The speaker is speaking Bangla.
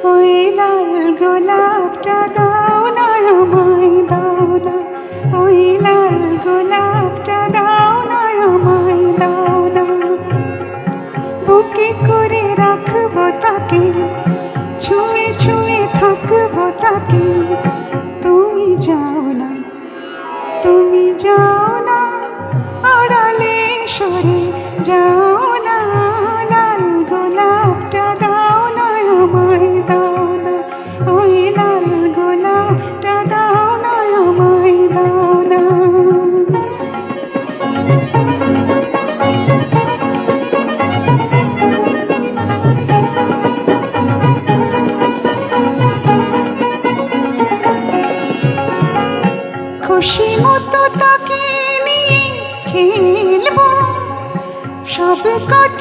ওই লাল গোলাপটা দাও না আমায়, দাও না। ওই লাল গোলাপটা দাও না আমায়, দাও না। বুকে করে রাখবো তাকে, ছুঁয়ে ছুঁয়ে থাকবো তাকে। তুমি যাও না, তুমি যাও না, আড়ালে সরে যাও না। লাল গোলাপটা দাও না আমায়, দাও না। ওই লাল গোলাপটা দাও না আমায়, দাও না। খুশি মতো তাকে নিয়ে খেলবো, সব কটা